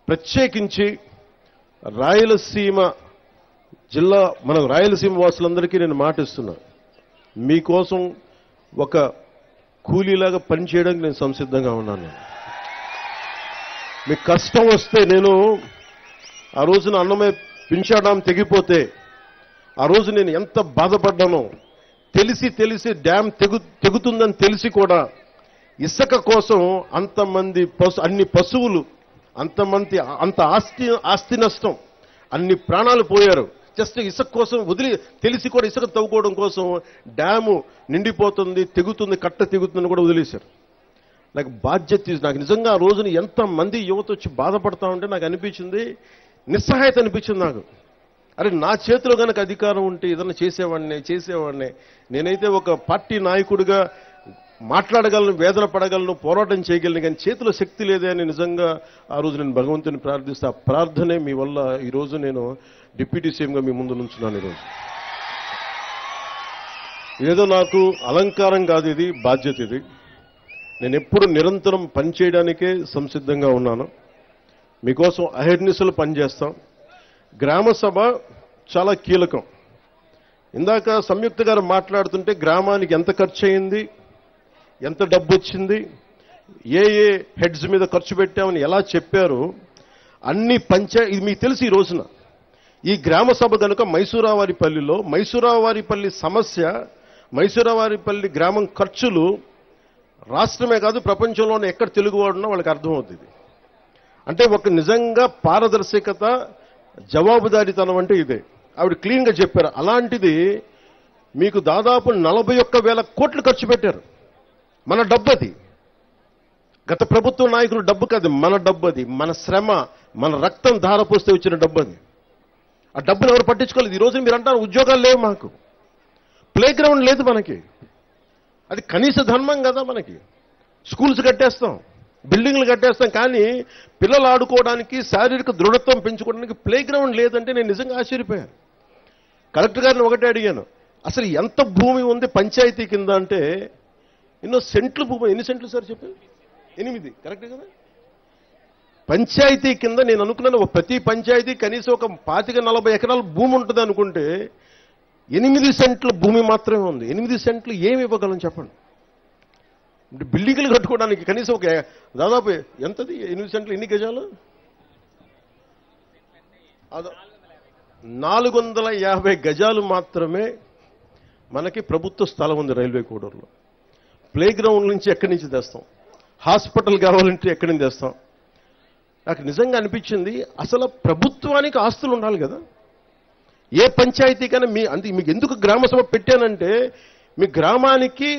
ప్రత్యేకించి రాయలసీమ జిల్లా మన రాయలసీమ వాసులందరికీ నేను మాటిస్తున్నా, మీకోసం ఒక కూలీలాగా పనిచేయడానికి నేను సంసిద్ధంగా ఉన్నాను. మీకు కష్టం వస్తే నేను ఆ రోజున అన్నమయ్య పింఛాడాం తెగిపోతే ఆ రోజు నేను ఎంత బాధపడ్డానో తెలిసి డ్యామ్ తెగుతుందని తెలిసి కూడా ఇసుక కోసం అంతమంది అన్ని పశువులు అంత ఆస్తి నష్టం, అన్ని ప్రాణాలు పోయారు. జస్ట్ ఇసుక కోసం తెలిసి కూడా ఇసుక తవ్వుకోవడం కోసం డ్యాము నిండిపోతుంది, తెగుతుంది, కట్ట తెగుతుందని కూడా వదిలేశారు. నాకు బాధ్యత, నాకు నిజంగా ఆ రోజున ఎంతమంది యువత వచ్చి బాధపడతా ఉంటే నాకు అనిపించింది, నిస్సహాయత అనిపించింది నాకు. అరే నా చేతిలో కనుక అధికారం ఉంటే ఏదన్నా చేసేవాడిని. నేనైతే ఒక పార్టీ నాయకుడిగా మాట్లాడగలను, వేదన పడగలను, పోరాటం చేయగలను, కానీ చేతిలో శక్తి లేదే అని నిజంగా ఆ రోజు నేను భగవంతుని ప్రార్థిస్తే ఆ ప్రార్థనే మీ వల్ల ఈరోజు నేను డిప్యూటీ సీఎంగా మీ ముందు నుంచున్నాను. ఈరోజు ఇదేదో నాకు అలంకారం కాదు, ఇది బాధ్యత. ఇది నేను ఎప్పుడు నిరంతరం పనిచేయడానికే సంసిద్ధంగా ఉన్నాను. మీకోసం అహర్నిశలు పనిచేస్తాం. గ్రామ సభ చాలా కీలకం. ఇందాక సంయుక్త గారు మాట్లాడుతుంటే గ్రామానికి ఎంత ఖర్చు అయింది, ఎంత డబ్బు వచ్చింది, ఏ హెడ్స్ మీద ఖర్చు పెట్టామని ఎలా చెప్పారు, అన్ని ఇది మీకు తెలిసి ఈ రోజున ఈ గ్రామ సభ కనుక మైసూరావారిపల్లి సమస్య, మైసూరావారిపల్లి గ్రామం ఖర్చులు రాష్ట్రమే కాదు ప్రపంచంలోనే ఎక్కడ తెలుగువాడున్నా వాళ్ళకి అర్థమవుతుంది. అంటే ఒక నిజంగా పారదర్శకత, జవాబుదారీతనం అంటే ఇదే. ఆవిడ క్లీన్గా చెప్పారు. అలాంటిది మీకు దాదాపు 41,000 కోట్లు ఖర్చు పెట్టారు. మన డబ్బు అది, గత ప్రభుత్వ నాయకుల డబ్బు కాదు, మన డబ్బు అది, మన శ్రమ, మన రక్తం ధారపోస్తే వచ్చిన డబ్బు అది. ఆ డబ్బును ఎవరు పట్టించుకోలేదు. ఈరోజు మీరు అంటారు ఉద్యోగాలు లేవు, మాకు ప్లే గ్రౌండ్ లేదు, మనకి అది కనీస ధర్మం కదా. మనకి స్కూల్స్ కట్టేస్తాం, బిల్డింగ్లు కట్టేస్తాం, కానీ పిల్లలు ఆడుకోవడానికి, శారీరక దృఢత్వం పెంచుకోవడానికి ప్లే గ్రౌండ్ లేదంటే నేను నిజంగా ఆశ్చర్యపోయాను. కలెక్టర్ గారిని ఒకటే అడిగాను, అసలు ఎంత భూమి ఉంది పంచాయతీ కింద అంటే, ఎన్నో సెంట్లు భూమి. ఎన్ని సెంట్లు సార్ చెప్పారు? 8, కరెక్ట్ కదా. పంచాయతీ కింద నేను అనుకున్నాను ప్రతి పంచాయతీ కనీసం ఒక 25-40 ఎకరాల భూమి ఉంటుంది అనుకుంటే 8 సెంట్ల భూమి మాత్రమే ఉంది. 8 సెంట్లు ఏమి ఇవ్వగలను చెప్పండి. బిల్డింగ్లు కట్టుకోవడానికి కనీసం ఒక దాదాపు ఎంతది 8 సెంట్లు ఎన్ని గజాలు? 450 గజాలు మాత్రమే మనకి ప్రభుత్వ స్థలం ఉంది రైల్వే కోడూరులో. ప్లే గ్రౌండ్ నుంచి ఎక్కడి నుంచి తెస్తాం? హాస్పిటల్ కావాలంటే ఎక్కడి నుంచి తెస్తాం? నాకు నిజంగా అనిపించింది, అసలు ప్రభుత్వానికి ఆస్తులు ఉండాలి కదా. ఏ పంచాయతీకైనా మీకు ఎందుకు గ్రామ సభ పెట్టానంటే, మీ గ్రామానికి